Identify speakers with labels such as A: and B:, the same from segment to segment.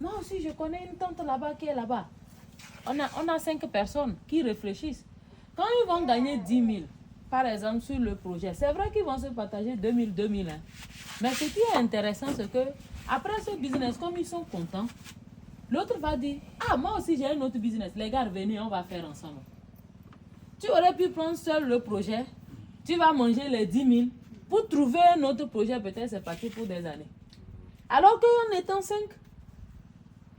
A: Moi aussi, je connais une tante là-bas qui est là-bas. On a 5 personnes qui réfléchissent. Quand ils vont gagner 10 000, par exemple, sur le projet, c'est vrai qu'ils vont se partager 2 000, 2 000. Hein. Mais ce qui est intéressant, c'est que après ce business, comme ils sont contents, l'autre va dire, ah, moi aussi j'ai un autre business. Les gars, venez, on va faire ensemble. Tu aurais pu prendre seul le projet, tu vas manger les 10 000. Pour trouver un autre projet, peut-être c'est parti pour des années. Alors qu'en étant 5,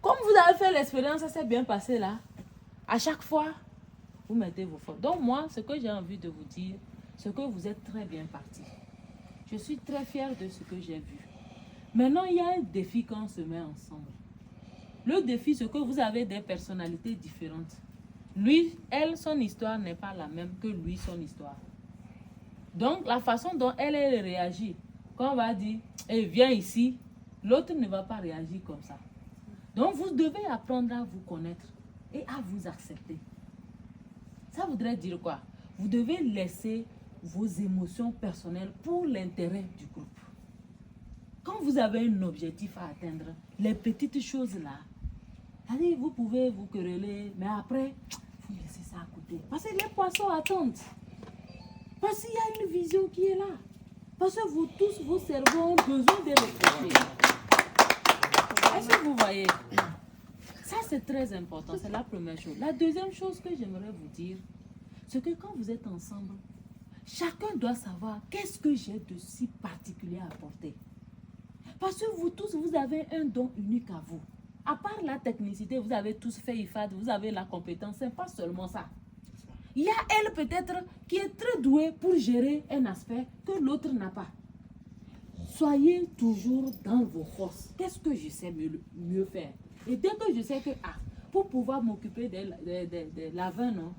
A: comme vous avez fait l'expérience, ça s'est bien passé là. À chaque fois, vous mettez vos forces. Donc moi, ce que j'ai envie de vous dire, c'est que vous êtes très bien partis. Je suis très fière de ce que j'ai vu. Maintenant, il y a un défi quand on se met ensemble. Le défi, c'est que vous avez des personnalités différentes. Lui, elle, son histoire n'est pas la même que lui, son histoire. Donc, la façon dont elle réagit, quand on va dire, eh, viens ici, l'autre ne va pas réagir comme ça. Donc, vous devez apprendre à vous connaître et à vous accepter. Ça voudrait dire quoi? Vous devez laisser vos émotions personnelles pour l'intérêt du groupe. Quand vous avez un objectif à atteindre, les petites choses là, allez, vous pouvez vous quereller, mais après, vous laissez ça à côté. Parce que les poissons attendent. Parce qu'il y a une vision qui est là. Parce que vous tous, vos cerveaux ont besoin de réfléchir. Est-ce que vous voyez? Ça, c'est très important. C'est la première chose. La deuxième chose que j'aimerais vous dire, c'est que quand vous êtes ensemble, chacun doit savoir qu'est-ce que j'ai de si particulier à apporter. Parce que vous tous, vous avez un don unique à vous. À part la technicité, vous avez tous fait IFAD, vous avez la compétence, c'est pas seulement ça. Il y a elle peut-être qui est très douée pour gérer un aspect que l'autre n'a pas. Soyez toujours dans vos forces. Qu'est-ce que je sais mieux faire? Et dès que je sais que, pour pouvoir m'occuper des larvins, non?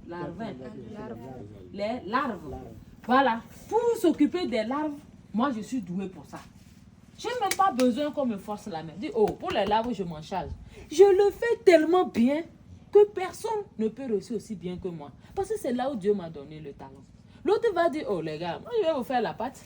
A: Les larves. Voilà. Pour s'occuper des larves, moi je suis douée pour ça. Je n'ai même pas besoin qu'on me force la main. Dis, oh, pour les larves, je m'en charge. Je le fais tellement bien que personne ne peut réussir aussi bien que moi. Parce que c'est là où Dieu m'a donné le talent. L'autre va dire, oh les gars, moi je vais vous faire la pâte.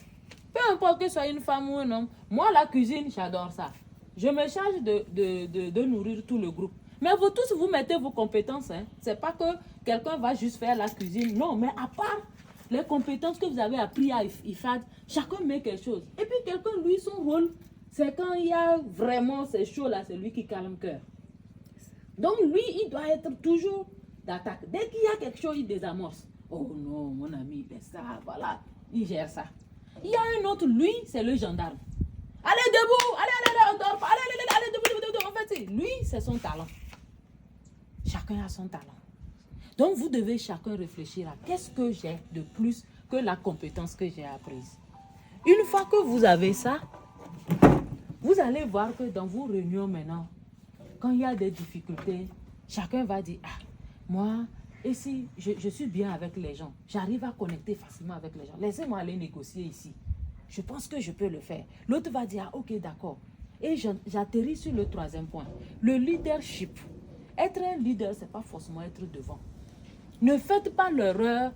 A: Peu importe que ce soit une femme ou un homme. Moi, la cuisine, j'adore ça. Je me charge de nourrir tout le groupe. Mais vous tous, vous mettez vos compétences. Hein. Ce n'est pas que quelqu'un va juste faire la cuisine. Non, mais à part les compétences que vous avez apprises à IFAD, chacun met quelque chose. Et puis quelqu'un, lui, son rôle, c'est quand il y a vraiment ces choses-là, c'est lui qui calme le cœur. Donc lui, il doit être toujours d'attaque. Dès qu'il y a quelque chose, il désamorce. Oh non, mon ami, ben ça, voilà, il gère ça. Il y a un autre, lui, c'est le gendarme. Allez, debout, allez, on dort pas, allez, debout. En fait, lui, c'est son talent. Chacun a son talent. Donc, vous devez chacun réfléchir à qu'est-ce que j'ai de plus que la compétence que j'ai apprise. Une fois que vous avez ça, vous allez voir que dans vos réunions maintenant, quand il y a des difficultés, chacun va dire, moi, ici, je suis bien avec les gens. J'arrive à connecter facilement avec les gens. Laissez-moi aller négocier ici. Je pense que je peux le faire. L'autre va dire, ok, d'accord. Et j'atterris sur le troisième point. Le leadership. Être un leader, ce n'est pas forcément être devant. Ne faites pas l'erreur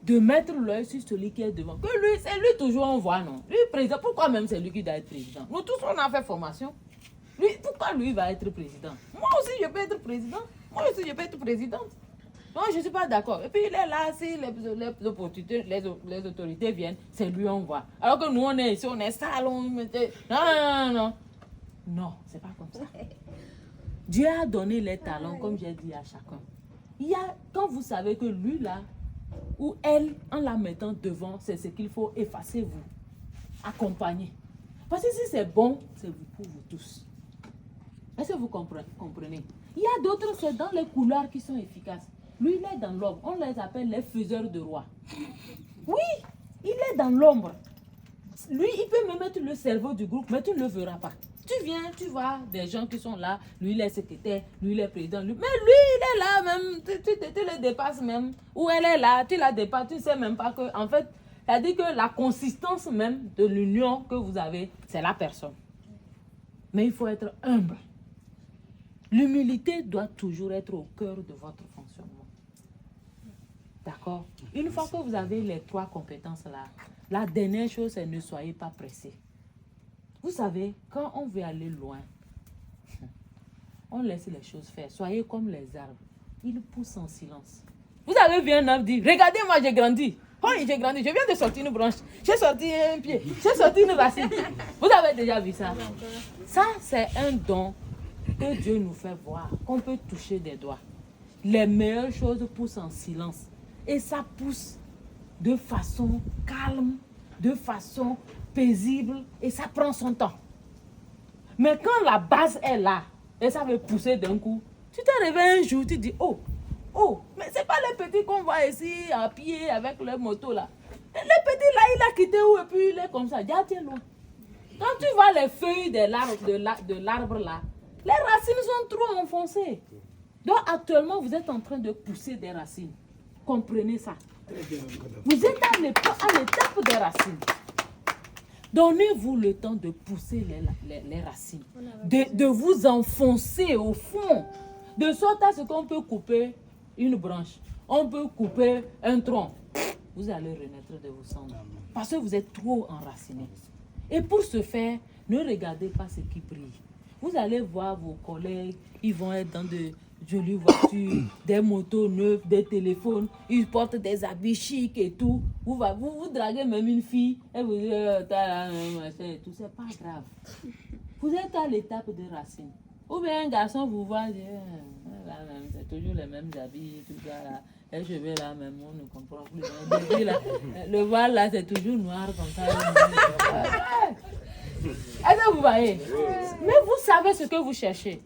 A: de mettre l'œil sur celui qui est devant. Que lui, c'est lui toujours on voit, non? Lui, président, pourquoi même c'est lui qui doit être président? Nous tous, on a fait formation. Lui, pourquoi lui va être président? Moi aussi, je peux être président. Moi aussi, je peux être présidente. Non, je ne suis pas d'accord. Et puis, il est là, si les autorités viennent, c'est lui on voit. Alors que nous, on est ici, on est sale, on... Non. Non, c'est pas comme ça. Dieu a donné les talents, comme j'ai dit à chacun. Il y a, quand vous savez que lui, là, ou elle, en la mettant devant, c'est ce qu'il faut, effacer vous. Accompagner. Parce que si c'est bon, c'est pour vous tous. Est-ce que vous comprenez? Il y a d'autres, c'est dans les couloirs qui sont efficaces. Lui, il est dans l'ombre. On les appelle les faiseurs de rois. Oui, il est dans l'ombre. Lui, il peut me mettre le cerveau du groupe, mais tu ne le verras pas. Tu viens, tu vois des gens qui sont là. Lui, il est secrétaire, lui, il est président. Mais lui, il est là même. Tu le dépasses même. Ou elle est là, tu la dépasses. Tu ne sais même pas que, en fait, c'est-à-dire que la consistance même de l'union que vous avez, c'est la personne. Mais il faut être humble. L'humilité doit toujours être au cœur de votre fonctionnement. D'accord? Une fois que vous avez les 3 compétences là, la dernière chose, c'est ne soyez pas pressé. Vous savez, quand on veut aller loin, On laisse les choses faire. Soyez comme les arbres. Ils poussent en silence. Vous avez vu un arbre dire, regardez, moi j'ai grandi. Oh, j'ai grandi. Je viens de sortir une branche. J'ai sorti un pied. J'ai sorti une racine. Vous avez déjà vu ça? Ça, c'est un don que Dieu nous fait voir, qu'on peut toucher des doigts. Les meilleures choses poussent en silence. Et ça pousse de façon calme, de façon paisible, et ça prend son temps. Mais quand la base est là, et ça veut pousser d'un coup, tu t'es réveillé un jour, tu dis, oh, mais c'est pas les petits qu'on voit ici à pied avec leur moto là. Les petits là, il a quitté où et puis il est comme ça, déjà tiens loin. Quand tu vois les feuilles de l'arbre là, les racines sont trop enfoncées. Donc actuellement, vous êtes en train de pousser des racines. Comprenez ça. Vous êtes à l'étape des racines. Donnez-vous le temps de pousser les racines. De vous enfoncer au fond. De sorte à ce qu'on peut couper une branche. On peut couper un tronc. Vous allez renaître de vos cendres. Parce que vous êtes trop enracinés. Et pour ce faire, ne regardez pas ce qui brille. Vous allez voir vos collègues, ils vont être dans de jolies voitures, des motos neuves, des téléphones, ils portent des habits chics et tout. Vous draguez même une fille, et vous dites, machin et tout, c'est pas grave. Vous êtes à l'étape de racine. Ou bien un garçon vous voit, c'est toujours les mêmes habits, tout ça là. Les cheveux là, même on ne comprend plus. Le voile là, c'est toujours noir comme ça. Est-ce que vous voyez? Mais vous savez ce que vous cherchez.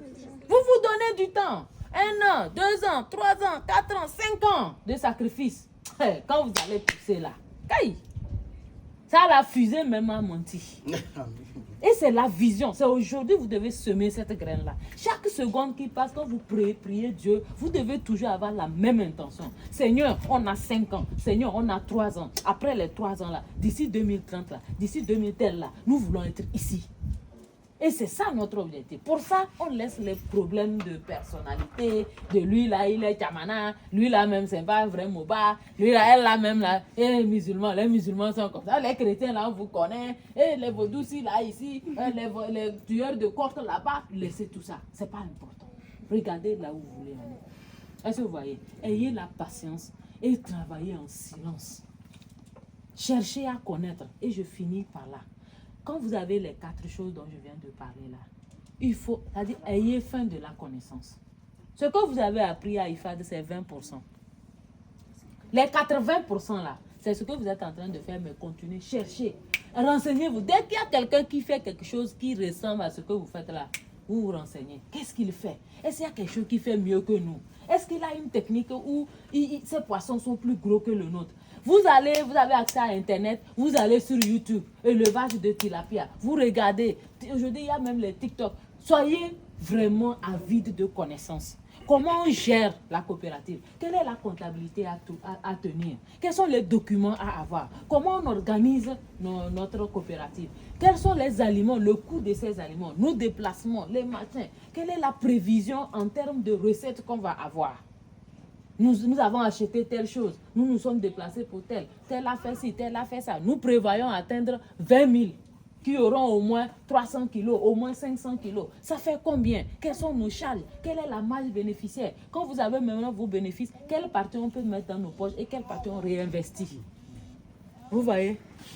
A: Vous vous donnez du temps. 1 an, 2 ans, 3 ans, 4 ans, 5 ans de sacrifice. Quand vous allez pousser là, ça la fusée même a menti. Et c'est la vision. C'est aujourd'hui que vous devez semer cette graine-là. Chaque seconde qui passe, quand vous priez Dieu, vous devez toujours avoir la même intention. Seigneur, on a 5 ans. Seigneur, on a 3 ans. Après les 3 ans là, d'ici 2030 là, d'ici 2000 là, nous voulons être ici. Et c'est ça notre objectif. Pour ça, on laisse les problèmes de personnalité, de lui là, il est chamana, lui là même, c'est pas un vrai moba, lui là, elle là même là, et les musulmans sont comme ça, les chrétiens là, on vous connaît, et les vaudous là, ici, les tueurs de coqs là-bas, laissez tout ça, c'est pas important. Regardez là où vous voulez aller. Est-ce que vous voyez? Ayez la patience et travaillez en silence. Cherchez à connaître, et je finis par là. Quand vous avez les 4 choses dont je viens de parler là, il faut, c'est-à-dire, ayez faim de la connaissance. Ce que vous avez appris à IFAD, c'est 20%. Les 80% là, c'est ce que vous êtes en train de faire, mais continuez, cherchez, renseignez-vous. Dès qu'il y a quelqu'un qui fait quelque chose qui ressemble à ce que vous faites là, vous vous renseignez. Qu'est-ce qu'il fait? Est-ce qu'il y a quelque chose qui fait mieux que nous? Est-ce qu'il a une technique où ces poissons sont plus gros que le nôtre? Vous avez accès à Internet, vous allez sur YouTube, élevage de tilapia, vous regardez. Aujourd'hui, il y a même les TikTok. Soyez vraiment avide de connaissances. Comment on gère la coopérative? Quelle est la comptabilité à tenir? Quels sont les documents à avoir? Comment on organise notre coopérative? Quels sont les aliments, le coût de ces aliments, nos déplacements, les matins? Quelle est la prévision en termes de recettes qu'on va avoir? Nous avons acheté telle chose, nous nous sommes déplacés pour tel a fait ci, tel a fait ça. Nous prévoyons atteindre 20 000 qui auront au moins 300 kilos, au moins 500 kilos. Ça fait combien? Quelles sont nos charges? Quelle est la marge bénéficiaire? Quand vous avez maintenant vos bénéfices, quelle partie on peut mettre dans nos poches et quelle partie on réinvestit? Vous voyez?